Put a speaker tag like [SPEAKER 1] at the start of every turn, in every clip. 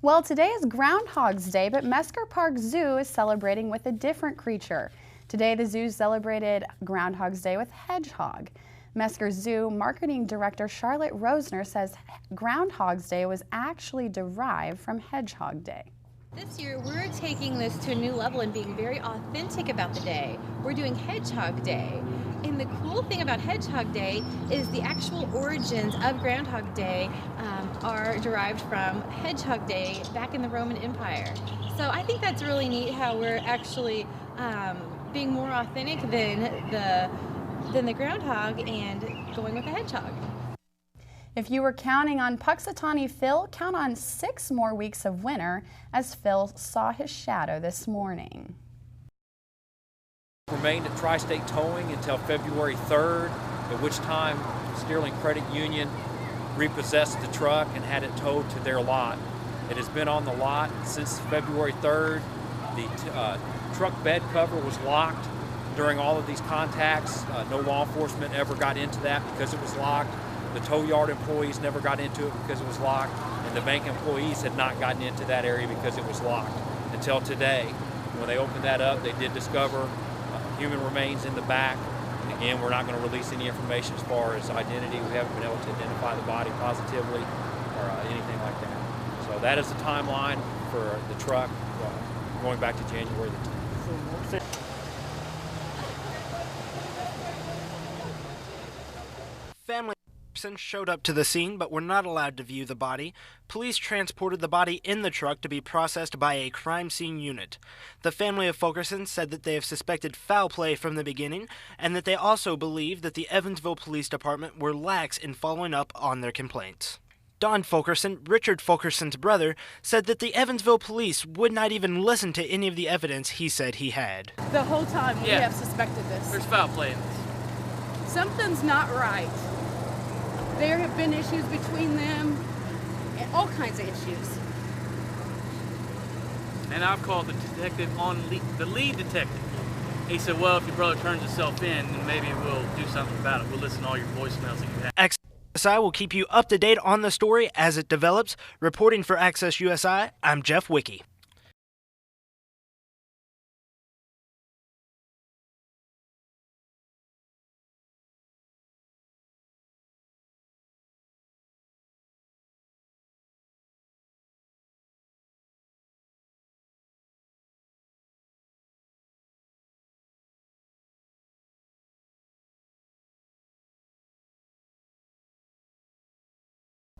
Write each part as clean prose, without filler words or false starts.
[SPEAKER 1] Well, today is Groundhog's Day, but Mesker Park Zoo is celebrating with a different creature. Today, the zoo celebrated Groundhog's Day with Hedgehog. Mesker Zoo Marketing Director Charlotte Rosner says Groundhog's Day was actually derived from Hedgehog Day.
[SPEAKER 2] This year, we're taking this to a new level and being very authentic about the day. We're doing Hedgehog Day. And the cool thing about Hedgehog Day is the actual origins of Groundhog Day are derived from Hedgehog Day back in the Roman Empire. So I think that's really neat how we're actually being more authentic than the groundhog and going with the hedgehog.
[SPEAKER 1] If you were counting on Puxatawny Phil, count on 6 more weeks of winter as Phil saw his shadow this morning.
[SPEAKER 3] Remained at Tri-State Towing until February 3rd, at which time Sterling Credit Union repossessed the truck and had it towed to their lot. It has been on the lot since February 3rd. The truck bed cover was locked during all of these contacts. No law enforcement ever got into that because it was locked. The tow yard employees never got into it because it was locked, and the bank employees had not gotten into that area because it was locked until today. When they opened that up, they did discover human remains in the back. And again, we're not going to release any information as far as identity. We haven't been able to identify the body positively or anything like that. So that is the timeline for the truck going back to January the 10th.
[SPEAKER 4] Family showed up to the scene but were not allowed to view the body. Police transported the body in the truck to be processed by a crime scene unit. The family of Fulkerson said that they have suspected foul play from the beginning and that they also believe that the Evansville Police Department were lax in following up on their complaints. Don Fulkerson, Richard Fulkerson's brother, said that the Evansville police would not even listen to any of the evidence he said he had.
[SPEAKER 5] The whole time we have suspected this.
[SPEAKER 6] There's foul play in this.
[SPEAKER 5] Something's not right. There have been issues between them, and all kinds of issues.
[SPEAKER 6] And I've called the detective the lead detective. He said, well, if your brother turns himself in, then maybe we'll do something about it. We'll listen to all your voicemails that you have.
[SPEAKER 4] Access USA will keep you up to date on the story as it develops. Reporting for Access USA, I'm Jeff Wicke.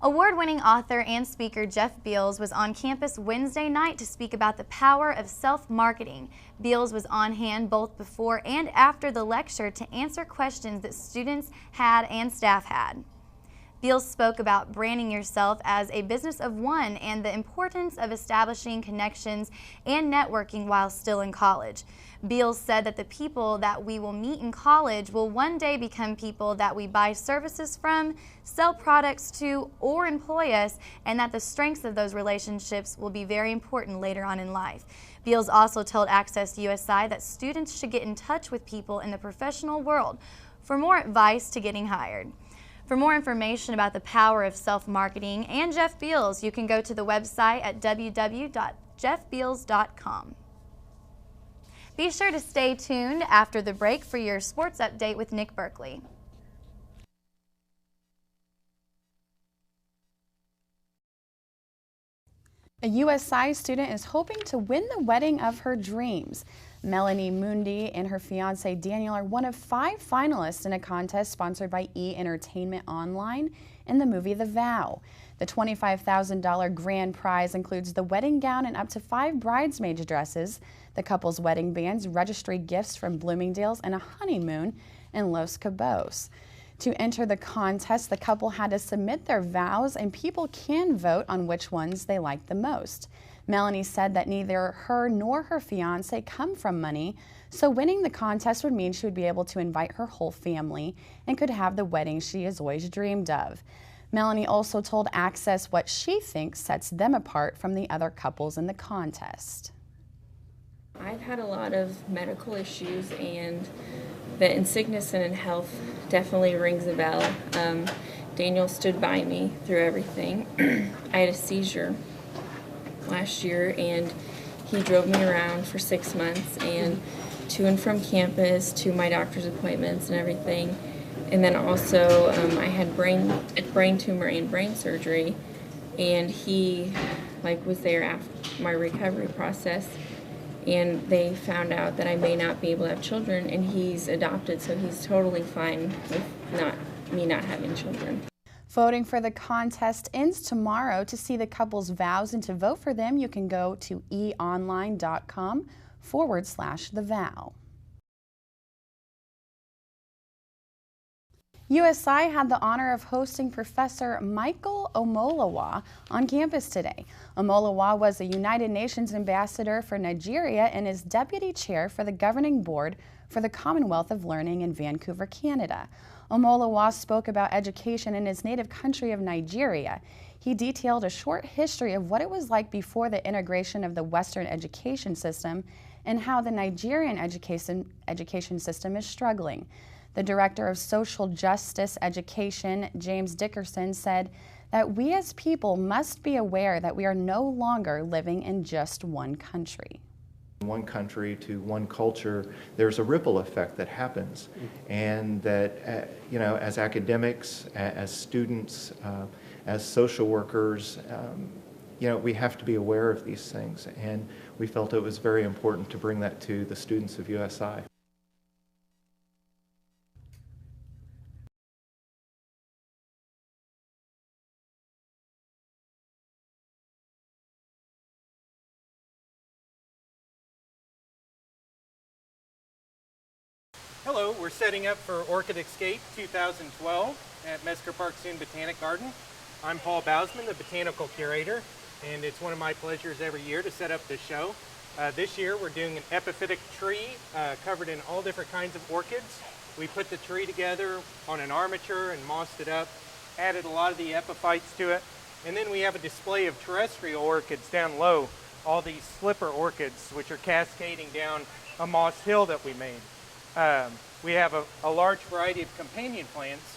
[SPEAKER 7] Award-winning author and speaker Jeff Beals was on campus Wednesday night to speak about the power of self-marketing. Beals was on hand both before and after the lecture to answer questions that students had and staff had. Beals spoke about branding yourself as a business of one and the importance of establishing connections and networking while still in college. Beals said that the people that we will meet in college will one day become people that we buy services from, sell products to, or employ us, and that the strengths of those relationships will be very important later on in life. Beals also told Access USA that students should get in touch with people in the professional world for more advice to getting hired. For more information about the power of self-marketing and Jeff Beals, you can go to the website at www.jeffbeals.com. Be sure to stay tuned after the break for your sports update with Nick Berkeley.
[SPEAKER 1] A USI student is hoping to win the wedding of her dreams. Melanie Mundi and her fiance Daniel are one of 5 finalists in a contest sponsored by E! Entertainment Online in the movie The Vow. The $25,000 grand prize includes the wedding gown and up to 5 bridesmaids dresses, the couple's wedding bands, registry gifts from Bloomingdale's, and a honeymoon in Los Cabos. To enter the contest, the couple had to submit their vows, and people can vote on which ones they like the most. Melanie said that neither her nor her fiance come from money, so winning the contest would mean she would be able to invite her whole family and could have the wedding she has always dreamed of. Melanie also told Access what she thinks sets them apart from the other couples in the contest.
[SPEAKER 8] I've had a lot of medical issues, and the in sickness and in health definitely rings a bell. Daniel stood by me through everything. I had a seizure last year, and he drove me around for 6 months and to and from campus, to my doctor's appointments and everything. And then also I had a brain tumor and brain surgery, and he was there after my recovery process, and they found out that I may not be able to have children, and he's adopted, so he's totally fine with me not having children.
[SPEAKER 1] Voting for the contest ends tomorrow. To see the couple's vows and to vote for them, you can go to eonline.com/thevow. USI had the honor of hosting Professor Michael Omolowa on campus today. Omolowa was a United Nations ambassador for Nigeria and is deputy chair for the governing board for the Commonwealth of Learning in Vancouver, Canada. Omolowa spoke about education in his native country of Nigeria. He detailed a short history of what it was like before the integration of the Western education system and how the Nigerian education system is struggling. The Director of Social Justice Education, James Dickerson, said that we as people must be aware that we are no longer living in just one country.
[SPEAKER 9] One country to one culture, there's a ripple effect that happens, and that as academics, as students, as social workers, we have to be aware of these things, and we felt it was very important to bring that to the students of USI.
[SPEAKER 10] Hello, we're setting up for Orchid Escape 2012 at Mesker Park Zoom Botanic Garden. I'm Paul Bausman, the Botanical Curator, and it's one of my pleasures every year to set up this show. This year we're doing an epiphytic tree covered in all different kinds of orchids. We put the tree together on an armature and mossed it up, added a lot of the epiphytes to it, and then we have a display of terrestrial orchids down low, all these slipper orchids which are cascading down a moss hill that we made. We have a large variety of companion plants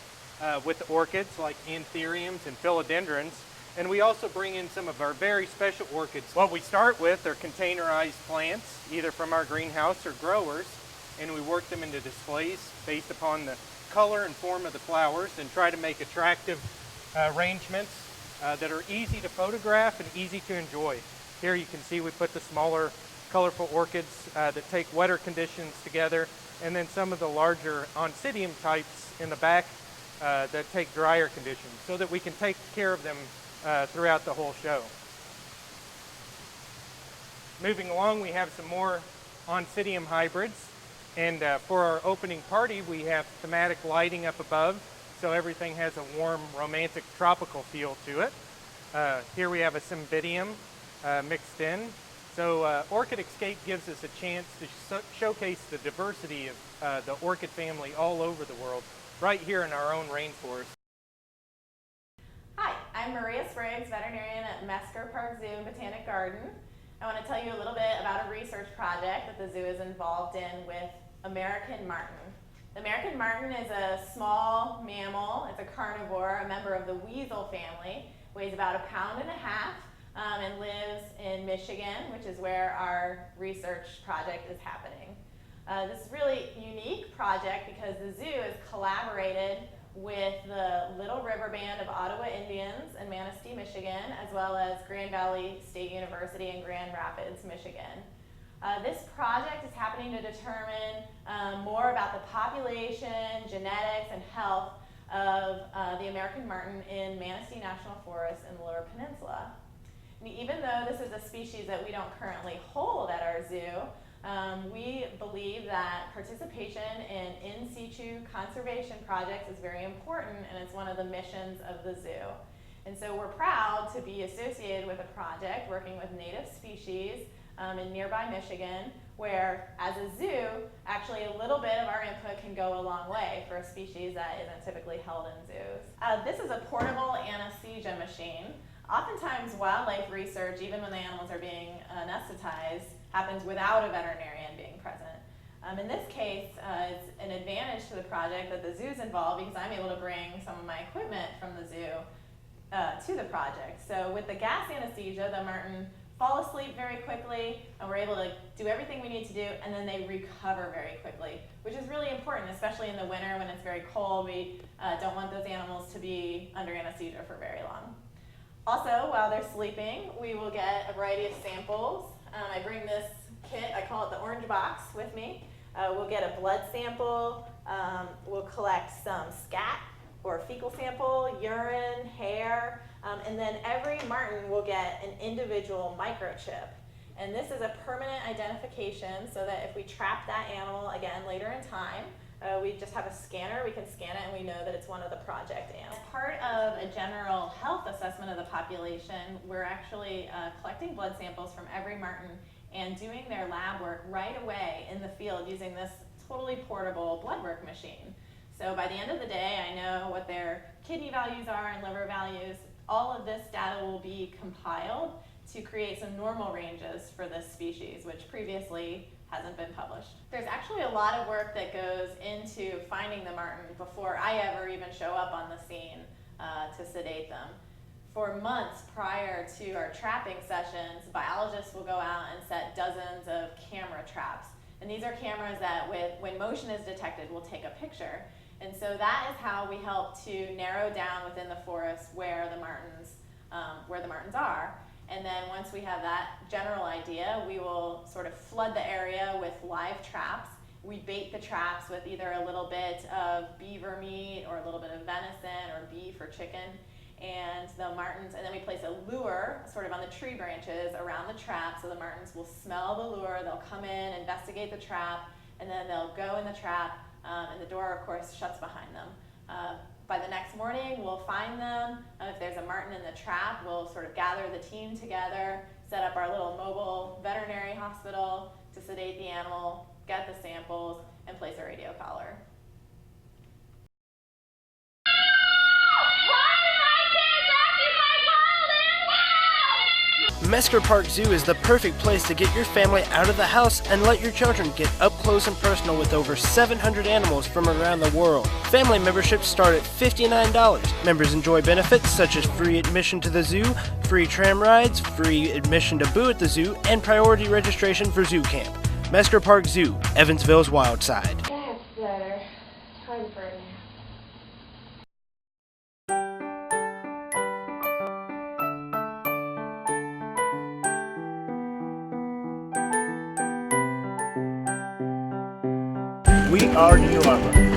[SPEAKER 10] with the orchids like anthuriums and philodendrons, and we also bring in some of our very special orchids. What we start with are containerized plants, either from our greenhouse or growers, and we work them into displays based upon the color and form of the flowers and try to make attractive arrangements that are easy to photograph and easy to enjoy. Here you can see we put the smaller colorful orchids that take wetter conditions together, and then some of the larger oncidium types in the back that take drier conditions, so that we can take care of them throughout the whole show. Moving along, we have some more oncidium hybrids, and for our opening party we have thematic lighting up above, so everything has a warm, romantic, tropical feel to it. Here we have a cymbidium mixed in. So Orchid Escape gives us a chance to showcase the diversity of the orchid family all over the world, right here in our own rainforest.
[SPEAKER 11] Hi, I'm Maria Spriggs, veterinarian at Mesker Park Zoo and Botanic Garden. I want to tell you a little bit about a research project that the zoo is involved in with American marten. The American marten is a small mammal. It's a carnivore, a member of the weasel family, weighs about 1.5 pounds, and lives in Michigan, which is where our research project is happening. This is really unique project because the zoo has collaborated with the Little River Band of Ottawa Indians in Manistee, Michigan, as well as Grand Valley State University in Grand Rapids, Michigan. This project is happening to determine more about the population, genetics, and health of the American marten in Manistee National Forest in the Lower Peninsula. And even though this is a species that we don't currently hold at our zoo, we believe that participation in situ conservation projects is very important, and it's one of the missions of the zoo. And so we're proud to be associated with a project working with native species in nearby Michigan, where as a zoo, actually a little bit of our input can go a long way for a species that isn't typically held in zoos. This is a portable anesthesia machine. Oftentimes wildlife research, even when the animals are being anesthetized, happens without a veterinarian being present. In this case, it's an advantage to the project that the zoo's involved because I'm able to bring some of my equipment from the zoo to the project. So with the gas anesthesia, the marten fall asleep very quickly, and we're able to do everything we need to do, and then they recover very quickly, which is really important, especially in the winter when it's very cold. We don't want those animals to be under anesthesia for very long. Also, while they're sleeping, we will get a variety of samples. I bring this kit, I call it the orange box, with me. We'll get a blood sample, we'll collect some scat or fecal sample, urine, hair, and then every marten will get an individual microchip. And this is a permanent identification so that if we trap that animal again later in time, we just have a scanner, we can scan it and we know that it's one of the project animals. As part of a general health assessment of the population, we're actually collecting blood samples from every marten and doing their lab work right away in the field using this totally portable blood work machine. So by the end of the day, I know what their kidney values are and liver values. All of this data will be compiled to create some normal ranges for this species, which previously hasn't been published. There's actually a lot of work that goes into finding the marten before I ever even show up on the scene to sedate them. For months prior to our trapping sessions, biologists will go out and set dozens of camera traps. And these are cameras that when motion is detected, will take a picture. And so that is how we help to narrow down within the forest where the martens are. And then once we have that general idea, we will sort of flood the area with live traps. We bait the traps with either a little bit of beaver meat or a little bit of venison or beef or chicken. And the martens, and then we place a lure sort of on the tree branches around the trap, so the martens will smell the lure, they'll come in, investigate the trap, and then they'll go in the trap, and the door, of course, shuts behind them. By the next morning, we'll find them. If there's a marten in the trap, we'll sort of gather the team together, set up our little mobile veterinary hospital to sedate the animal, get the samples, and place a radio collar.
[SPEAKER 4] Mesker Park Zoo is the perfect place to get your family out of the house and let your children get up close and personal with over 700 animals from around the world. Family memberships start at $59. Members enjoy benefits such as free admission to the zoo, free tram rides, free admission to Boo at the Zoo, and priority registration for Zoo Camp. Mesker Park Zoo, Evansville's wild side.
[SPEAKER 11] That's better. Time for a nap.
[SPEAKER 4] We are New York.